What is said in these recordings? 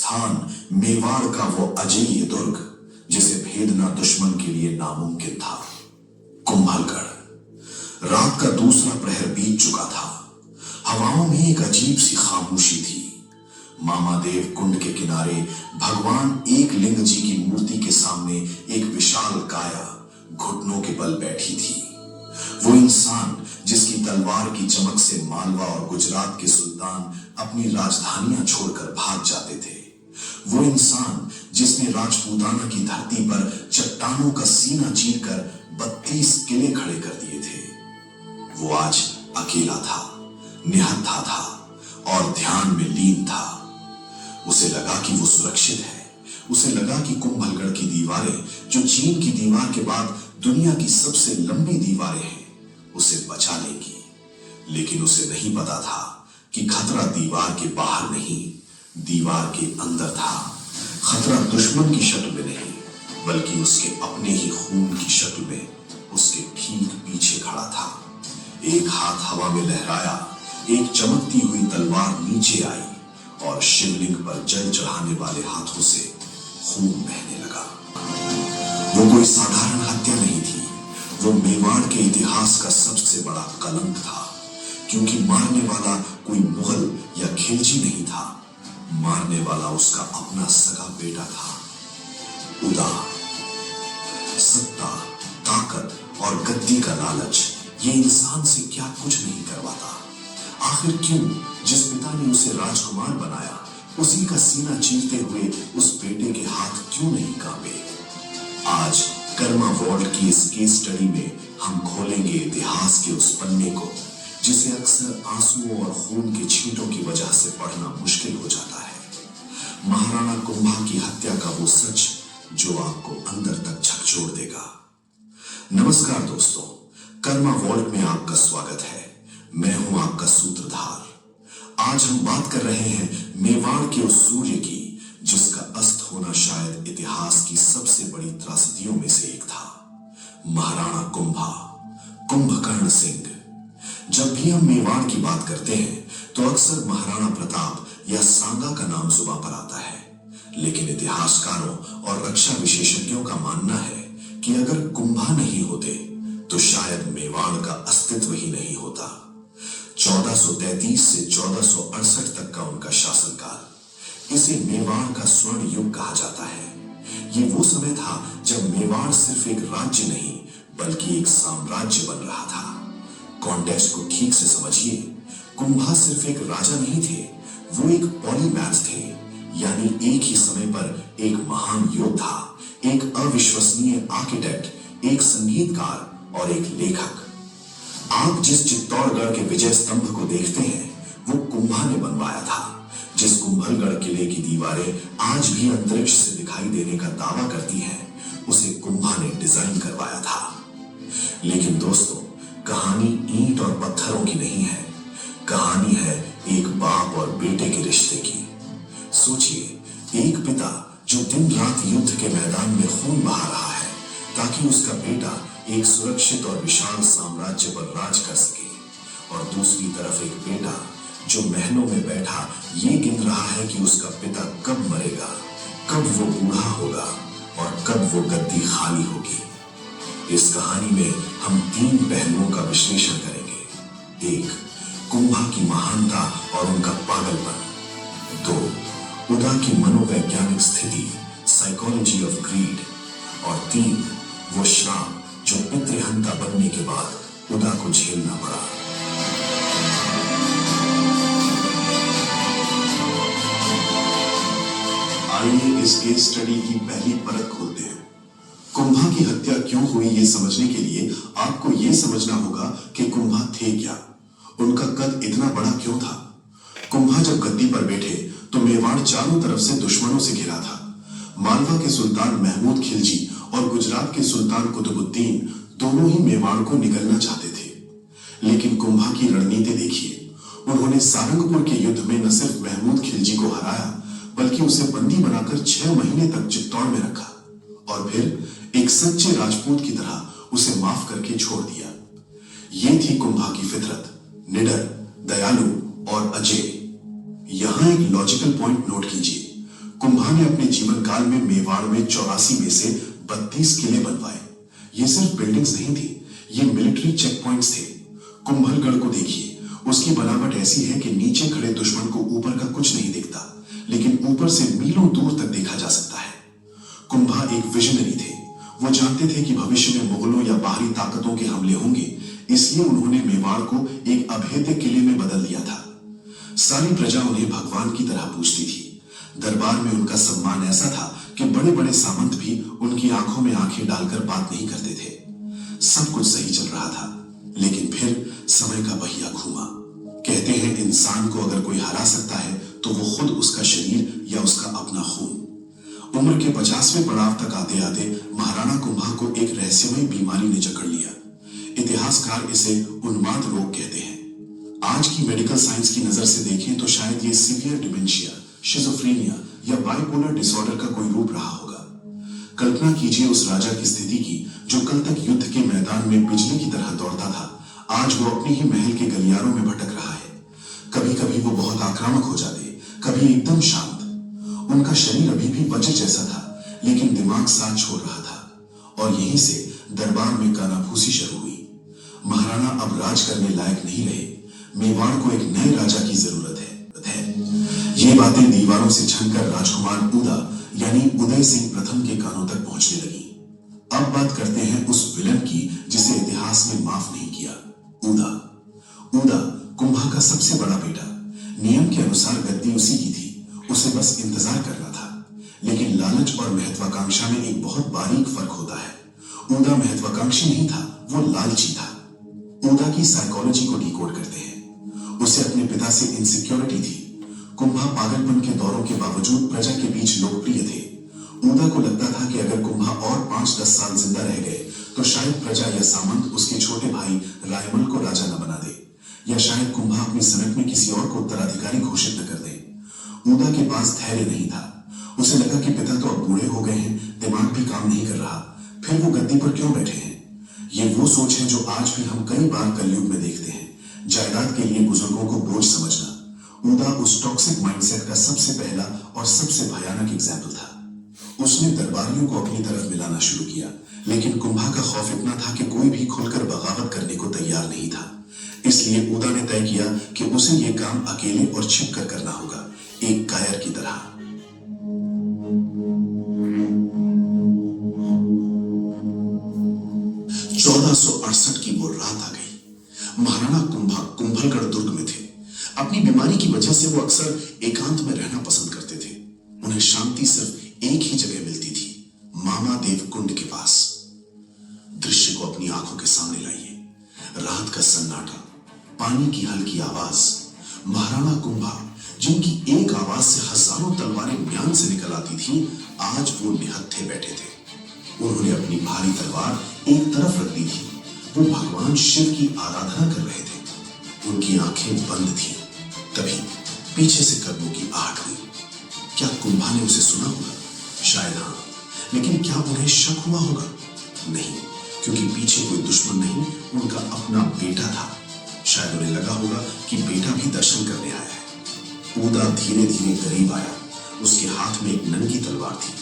स्थान मेवाड़ का वो अजेय दुर्ग जिसे भेदना दुश्मन के लिए नामुमकिन था। कुंभलगढ़। रात का दूसरा प्रहर बीत चुका था। हवाओं में एक अजीब सी खामोशी थी। मामादेव कुंड के किनारे भगवान एक लिंग जी की मूर्ति के सामने एक विशाल काया घुटनों के बल बैठी थी। वो इंसान जिसकी तलवार की चमक से मालवा और गुजरात के सुल्तान अपनी राजधानियां छोड़कर भाग जाते थे। वो इंसान जिसने राजपूताना की धरती पर चट्टानों का सीना चीरकर 32 किले खड़े कर दिए थे। वो आज अकेला था, निहत्था था और ध्यान में लीन था। उसे लगा कि वो सुरक्षित है। उसे लगा कि कुंभलगढ़ की दीवारें, जो चीन की दीवार के बाद दुनिया की सबसे लंबी दीवारें हैं, उसे बचा लेगी। लेकिन उसे नहीं पता था कि खतरा दीवार के बाहर नहीं, दीवार के अंदर था। खतरा दुश्मन की शक्ल में नहीं, बल्कि उसके अपने ही खून की शक्ल में उसके ठीक पीछे खड़ा था। एक हाथ हवा में लहराया, एक चमकती हुई तलवार नीचे आई और शिवलिंग पर जल चढ़ाने वाले हाथों से खून बहने लगा। वो कोई साधारण हत्या नहीं थी। वो मेवाड़ के इतिहास का सबसे बड़ा कलंक था, क्योंकि मारने वाला कोई मुगल या खिलजी नहीं था। मारने वाला उसका अपना सगा बेटा था। उदा। सत्ता, ताकत और गद्दी का लालच ये इंसान से क्या कुछ नहीं करवाता। आखिर क्यों जिस पिता ने उसे राजकुमार बनाया, उसी का सीना चीरते हुए उस बेटे के हाथ क्यों नहीं कांपे। आज कर्मा वॉल्ट की इस केस स्टडी में हम खोलेंगे इतिहास के उस पन्ने को जिसे अक्सर आंसुओं और खून के छींटों की वजह से पढ़ना मुश्किल हो जाता है। महाराणा कुंभा की हत्या का वो सच जो आपको अंदर तक झकझोर देगा। नमस्कार दोस्तों, कर्मा वॉल्ट में आपका स्वागत है। मैं हूं आपका सूत्रधार। आज हम बात कर रहे हैं मेवाड़ के उस सूर्य की जिसका अस्त होना शायद इतिहास की सबसे बड़ी त्रासदियों में से एक था। महाराणा कुंभा, कुंभकर्ण सिंह। जब भी हम मेवाड़ की बात करते हैं तो अक्सर महाराणा प्रताप या सांगा का नाम जुबां पर आता है, लेकिन इतिहासकारों और रक्षा विशेषज्ञों का मानना है कि अगर कुंभा नहीं होते तो शायद मेवाड़ का अस्तित्व ही नहीं होता। 1433 से 1468 तक का उनका शासनकाल, इसे मेवाड़ का स्वर्ण युग कहा जाता है। ये वो समय था जब मेवाड़ सिर्फ एक राज्य नहीं बल्कि एक साम्राज्य बन रहा था। कॉन्टेक्स्ट को ठीक से समझिए। कुंभा सिर्फ एक राजा नहीं थे, वो एक पॉलीमैथ थे, यानी एक ही समय पर एक महान योद्धा, एक अविश्वसनीय आर्किटेक्ट, एक संगीतकार और एक लेखक। आप जिस चित्तौड़गढ़ के विजय स्तंभ को देखते हैं वो कुंभा ने बनवाया था। जिस कुंभलगढ़ किले की दीवारें आज भी अंतरिक्ष से दिखाई देने का दावा करती हैं, उसे कुंभा ने डिजाइन करवाया था। लेकिन दोस्तों, कहानी ईंट और पत्थरों की नहीं है। कहानी है एक बाप और बेटे के रिश्ते की। सोचिए, एक पिता जो दिन रात युद्ध के मैदान में खून बहा रहा है ताकि उसका बेटा एक सुरक्षित और विशाल साम्राज्य पर राज कर सके, और दूसरी तरफ एक बेटा जो महलों में बैठा ये गिन रहा है कि उसका पिता कब मरेगा, कब वो बूढ़ा होगा और कब वो गद्दी खाली होगी। इस कहानी में हम 3 पहलुओं का विश्लेषण करेंगे। 1, कुंभा की महानता और उनका पागलपन। 2, उदा की मनोवैज्ञानिक स्थिति, साइकोलॉजी ऑफ ग्रीड। और 3, वो श्राप जो पितृहंता बनने के बाद उदा को झेलना पड़ा। आइए इस केस स्टडी की पहली परत खोलते हैं। कुंभा की हत्या क्यों हुई ये समझने के लिए आपको ये समझना होगा कि कुंभा थे क्या, उनका कद इतना बड़ा क्यों था। कुंभा जब गद्दी पर बैठे तो मेवाड़ चारों तरफ से दुश्मनों से घिरा था। मालवा के सुल्तान महमूद खिलजी और गुजरात के सुल्तान कुतुबुद्दीन दोनों ही मेवाड़ को निगलना चाहते थे। लेकिन कुंभा की रणनीति देखिए। उन्होंने सारंगपुर के युद्ध में न सिर्फ महमूद खिलजी को हराया बल्कि उसे बंदी बनाकर 6 महीने तक चित्तौड़ में रखा और फिर एक सच्चे राजपूत की तरह उसे माफ करके छोड़ दिया। ये थी कुंभा की फितरत, निडर, दयालु और अजय। यहां एक लॉजिकल पॉइंट नोट कीजिए। कुंभा ने अपने जीवन काल में मेवाड़ में 84 में से 32 किले बनवाए। ये सिर्फ बिल्डिंग्स नहीं थी, ये मिलिट्री चेक पॉइंट्स थे। कुंभलगढ़ को देखिए, उसकी बनावट ऐसी है कि नीचे खड़े दुश्मन को ऊपर का कुछ नहीं दिखता, लेकिन ऊपर से मीलों दूर तक देखा जा सकता है। कुंभा एक विजनरी थे। वो जानते थे कि भविष्य में मुगलों या बाहरी ताकतों के हमले होंगे, इसलिए उन्होंने मेवाड़ को एक अभेद्य किले में बदल दिया था। सारी प्रजा उन्हें भगवान की तरह पूजती थी। दरबार में उनका सम्मान ऐसा था कि बड़े बड़े सामंत भी उनकी आंखों में आंखें डालकर बात नहीं करते थे। सब कुछ सही चल रहा था, लेकिन फिर समय का पहिया घूमा। कहते हैं इंसान को अगर कोई हरा सकता है तो वो खुद उसका शरीर या उसका अपना खून। उम्र के 50वें पड़ाव तक आते आते महाराणा कुंभा को एक रहस्यमय बीमारी ने जकड़ लिया। इतिहासकार इसे उन्माद रोग कहते हैं। आज की मेडिकल साइंस की नजर से देखें तो शायद ये सीवियर डिमेंशिया, शिज़ोफ्रेनिया या बाइपोलर डिसऑर्डर का कोई रूप रहा होगा। कल्पना कीजिए उस राजा की स्थिति की जो कल तक युद्ध के मैदान में बिजली की तरह दौड़ता था, आज वो अपनी ही महल के गलियारों में भटक रहा है। कभी कभी वो बहुत आक्रामक हो जाते, कभी एकदम शांत। उनका शरीर अभी भी वज्र जैसा था, लेकिन दिमाग साथ छोड़ रहा था। और यहीं से दरबार में कानाफूसी शुरू हुई। महाराणा अब राज करने लायक नहीं रहे। मेवाड़ को एक नए राजा की जरूरत है। ये बातें दीवारों से छनकर राजकुमार उदा यानी उदय सिंह प्रथम के कानों तक पहुंचने लगी। अब बात करते हैं उस विलन की जिसे इतिहास ने माफ नहीं किया, उदा। उदा कुंभा का सबसे बड़ा बेटा। नियम के अनुसार गद्दी उसी की थी, उसे बस इंतजार करना था। लेकिन लालच और महत्वाकांक्षा में एक बहुत बारीक फर्क होता है। उदा महत्वाकांक्षी नहीं था, वो लालची था। उदा की साइकोलॉजी को डिकोड करते हैं। उसे अपने पिता से इनसिक्योरिटी थी। कुंभा पागलपन के दौरों के बावजूद प्रजा के बीच लोकप्रिय थे। उदा को लगता था कि अगर कुंभा और 5-10 साल जिंदा रह गए तो शायद प्रजा या सामंत उसके छोटे भाई रायमल को राजा न बना दे, या शायद कुंभा अपनी सनक में किसी और को उत्तराधिकारी घोषित न कर दे। उदा के पास धैर्य नहीं था। उसे लगा कि पिता तो अब बूढ़े हो गए हैं, दिमाग भी काम नहीं कर रहा, फिर वो गद्दी पर क्यों बैठे हैं। ये वो सोच है जो आज भी हम कई बार कलयुग में देखते हैं, जायदाद के लिए बुजुर्गों को बोझ समझना। उदा उस टॉक्सिक माइंडसेट का सबसे पहला और सबसे भयानक एग्जाम्पल था। उसने दरबारियों को अपनी तरफ मिलाना शुरू किया, लेकिन कुंभा का खौफ इतना था कि कोई भी खुलकर बगावत करने को तैयार नहीं था। इसलिए उदा ने तय किया कि उसे यह काम अकेले और छिपकर करना होगा, एक कायर की तरह। 1468 की वो रात आ गई। महाराणा कुंभा कुंभलगढ़ दुर्ग में थे। अपनी बीमारी की वजह से वो अक्सर एकांत में रहना पसंद करते थे। उन्हें शांति सिर्फ एक ही जगह मिलती थी, मामा देव कुंड के पास। दृश्य को अपनी आंखों के सामने लाइए। रात का सन्नाटा, पानी की हल्की आवाज। महाराणा कुंभा जिनकी एक आवाज से हजारों तलवारें म्यान से निकल आती थी, आज वो निहत्थे बैठे थे। उन्होंने अपनी भारी तलवार एक तरफ रख दी थी। वो भगवान शिव की आराधना कर रहे थे। उनकी आंखें बंद थीं। तभी पीछे से कदमों की आहट हुई। क्या कुंभा ने उसे सुना होगा? शायद हाँ, लेकिन क्या उन्हें शक हुआ होगा? नहीं, क्योंकि पीछे कोई दुश्मन नहीं, उनका अपना बेटा था। शायद उन्हें लगा होगा कि बेटा भी दर्शन करने आया है। उदा धीरे धीरे करीब आया। उसके हाथ में एक नंगी तलवार थी।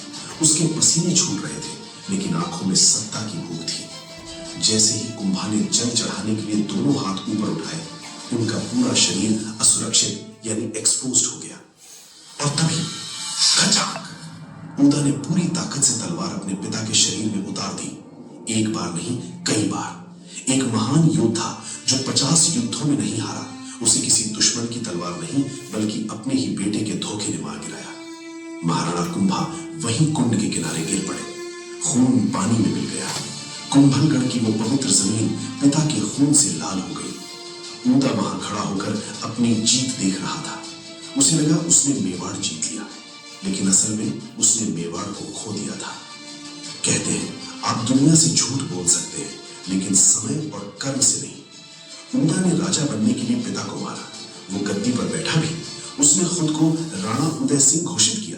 उसके पसीने छूट रहे थे, लेकिन आंखों में सत्ता की भूख थी। जैसे ही कुंभा ने जल चढ़ाने के लिए दोनों हाथ ऊपर उठाए, उनका पूरा शरीर असुरक्षित यानी एक्सपोज्ड हो गया। और तभी खचाक, उदा ने पूरी ताकत से तलवार अपने पिता के शरीर में उतार दी। एक बार नहीं, कई बार। एक महान योद्धा जो 50 युद्धों में नहीं हारा, उसे किसी दुश्मन की तलवार नहीं बल्कि अपने ही बेटे के धोखे ने मार गिराया। महाराणा कुंभा वहीं कुंड के किनारे गिर पड़े। खून पानी में मिल गया। कुंभलगढ़ की वो पवित्र जमीन पिता के खून से लाल हो गई। उदा वहां खड़ा होकर अपनी जीत देख रहा था। उसे लगा उसने मेवाड़ जीत लिया, लेकिन असल में उसने मेवाड़ को खो दिया था। कहते हैं आप दुनिया से झूठ बोल सकते हैं, लेकिन समय और कर्म से नहीं। उदा ने राजा बनने के लिए पिता को मारा। वो गद्दी पर बैठा भी। उसने खुद को राणा उदय सिंह घोषित किया,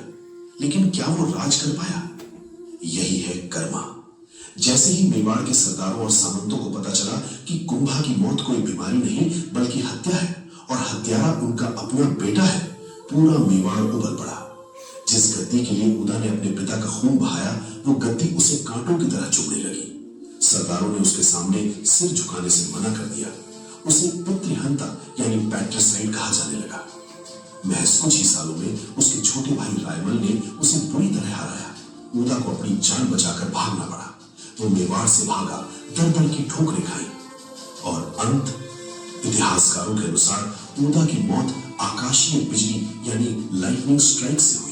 लेकिन क्या वो राज कर पाया? यही है कर्मा। जैसे ही मेवाड़ के सरदारों और सामंतों को पता चला कि कुंभा की मौत कोई बीमारी नहीं बल्कि हत्या है और हत्यारा उनका अपना बेटा है, पूरा मेवाड़ उबल पड़ा। जिस गद्दी के लिए उदा ने अपने पिता का खून बहाया, वो गद्दी उसे कांटों की तरह चुभने लगी। सरदारों ने उसके सामने सिर झुकाने से मना कर दिया। उसे पितृहंता यानी पैट्रिसाइड कहा जाने लगा। महज कुछ ही सालों में उसके छोटे भाई रायमल ने उसे बुरी तरह हराया। उदा को अपनी जान बचाकर भागना पड़ा। वो मेवाड़ से भागा, दर दर की ठोकरें खाई और अंत इतिहासकारों के अनुसार उदा की मौत आकाशीय बिजली यानी लाइटनिंग स्ट्राइक से हुई।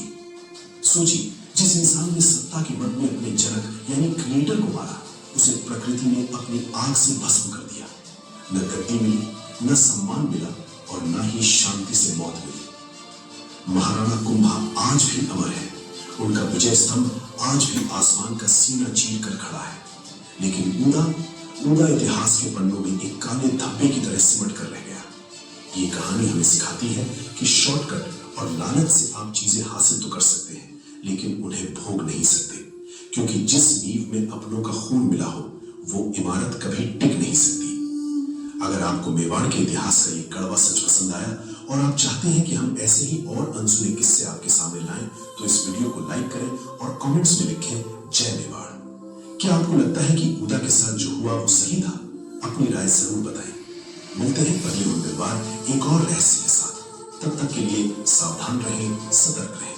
सोचिए, जिस इंसान ने सत्ता के मद में अपने जनक यानी क्रिएटर को मारा, उसे प्रकृति ने अपनी आग से भस्म कर दिया। न गद्दी मिली, न सम्मान मिला और न ही शांति से मौत मिली। महाराणा कुंभा आज भी अमर है। उनका विजय स्तंभ आज भी आसमान का सीना चीर कर खड़ा है। लेकिन उदा इतिहास के पन्नों में एक काले धब्बे की तरह सिमट कर रह गया। ये कहानी हमें सिखाती है कि शॉर्टकट और लालच से आप चीजें हासिल तो कर सकते हैं, लेकिन उन्हें भोग नहीं सकते, क्योंकि जिस नींव में अपनों का खून मिला हो, वो इमारत कभी टिक नहीं सकती। अगर आपको मेवाड़ के इतिहास का ये कड़वा सच पसंद आया और आप चाहते हैं कि हम ऐसे ही और अनसुने किस्से आपके सामने लाएं, तो इस वीडियो को लाइक करें और कमेंट्स में लिखें जय मेवाड़। क्या आपको लगता है कि उदा के साथ जो हुआ वो सही था? अपनी राय जरूर बताएं। मिलते हैं अगले मंगलवार एक और रहस्य के साथ। तब तक के लिए सावधान रहें, सतर्क रहें।